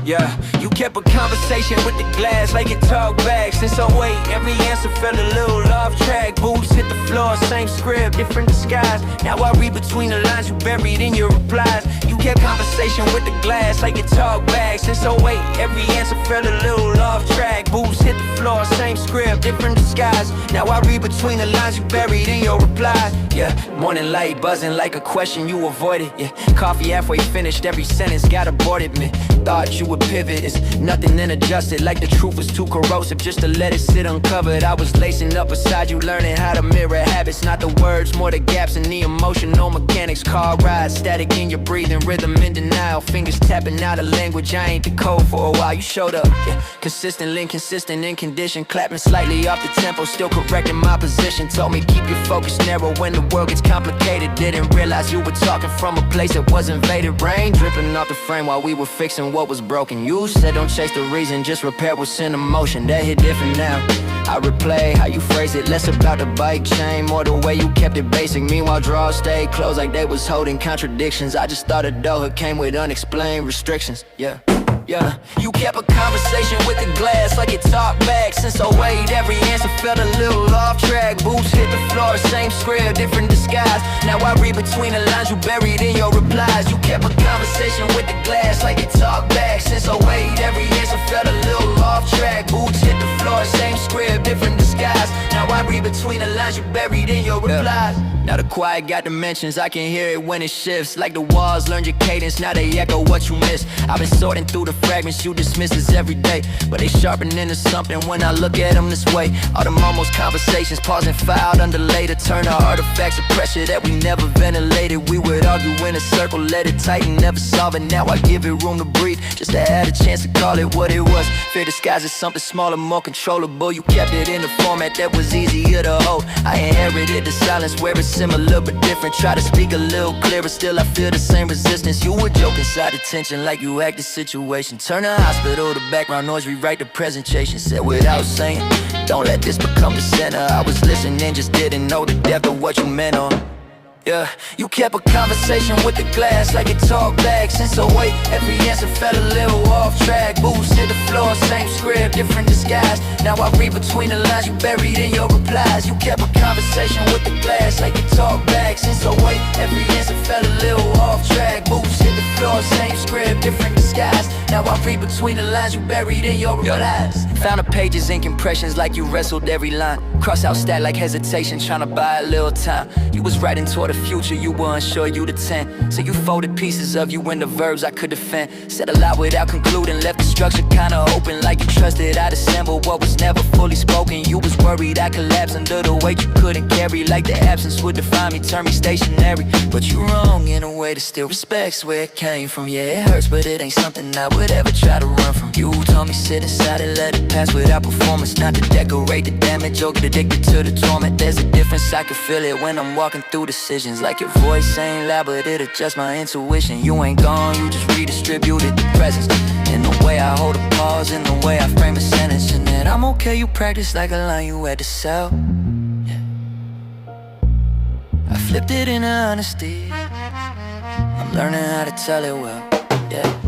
Yeah, you kept a conversation with the glass like it talk back. Since '08, every answer felt a little off track. Boots hit the floor, same script, different disguise. Now I read between the lines you buried in your replies. You kept conversation with the glass like it talk back. Since '08, every answer felt a little off track. Boots hit the floor, same script, different disguise. Now I read between the lines you buried in your replies. Yeah, morning light buzzing like a question you avoided. Yeah, coffee halfway finished, every sentence got aborted. Man, thought you would pivot, it's nothing then adjusted. Like the truth was too corrosive just to let it sit uncovered. I was lacing up beside you, learning how to mirror habits. Not the words, more the gaps in the emotional mechanics. Car ride, static in your breathing, rhythm in denial. Fingers tapping out a language I ain't decode for a while. You showed up, yeah, consistently inconsistent in condition. Clapping slightly off the tempo, still correcting my position. Told me keep your focus narrow when the world gets complicated. Didn't realize you were talking from a place that was invaded. Rain dripping off the frame while we were fixing what was broken. You said don't chase the reason, just repair what's in emotion. That hit different now. I replay how you phrase it, less about the bike chain, more the way you kept it basic. Meanwhile draws stayed closed like they was holding contradictions. I just thought adulthood came with unexplained restrictions. Yeah, you kept a conversation with the glass like it talked back. Since '08, every answer felt a little off track. Boots hit the floor, same script, different disguise. Now I read between the lines you buried in your replies. You kept a conversation with the glass like it talked back. Since '08, every answer felt a little off track. Boots hit the floor, same script, different disguise. Now I read between the lines you buried in your replies. Now the quiet got dimensions, I can hear it when it shifts. Like the walls learned your cadence, now they echo what you missed. I've been sorting through the fragments you dismiss as every day, but they sharpen into something when I look at them this way. All them almost conversations, paused and filed under later. Turn our artifacts of pressure that we never ventilated. We would argue in a circle, let it tighten, never solve it. Now I give it room to breathe, just to add a chance to call it what it was. Fear disguised as something smaller, more controllable. You kept it in a format that was easier to hold. I inherited the silence where it's similar but different. Try to speak a little clearer, still I feel the same resistance. You were joking inside the tension like you act the situation. Turn the hospital to background noise, rewrite the presentation. Said without saying, don't let this become the center. I was listening, just didn't know the depth of what you meant on. Yeah, you kept a conversation with the glass like it talked back. Since '08, every answer felt a little off track. Boots hit the floor, same script, different disguise. Now I read between the lines you buried in your replies. You kept a conversation with the glass like it talked back. Since '08, every answer felt a little off track. Boots hit the floor, same script, different disguise. Now I read between the lines you buried in your replies. Found the pages, ink impressions like you wrestled every line. Cross out stat like hesitation, trying to buy a little time. You was writing toward the future, you were unsure you the 10. So you folded pieces of you into verbs I could defend. Said a lot without concluding, left the structure kinda open. Like you trusted I'd assemble what was never fully spoken. You was worried I'd collapse under the weight you couldn't carry. Like the absence would define me, turn me stationary. But you wrong in a way that still respects where it came from. Yeah, it hurts, but it ain't something I would ever try to run from. You told me sit inside and let it pass without performance. Not to decorate the damage or get addicted to the torment. There's a difference, I can feel it when I'm walking through decisions. Like your voice ain't loud, but it adjusts my intuition. You ain't gone, you just redistributed the presence. In the way I hold a pause, in the way I frame a sentence. And that I'm okay, you practice like a line you had to sell. Yeah. I flipped it into honesty, I'm learning how to tell it well. Yeah.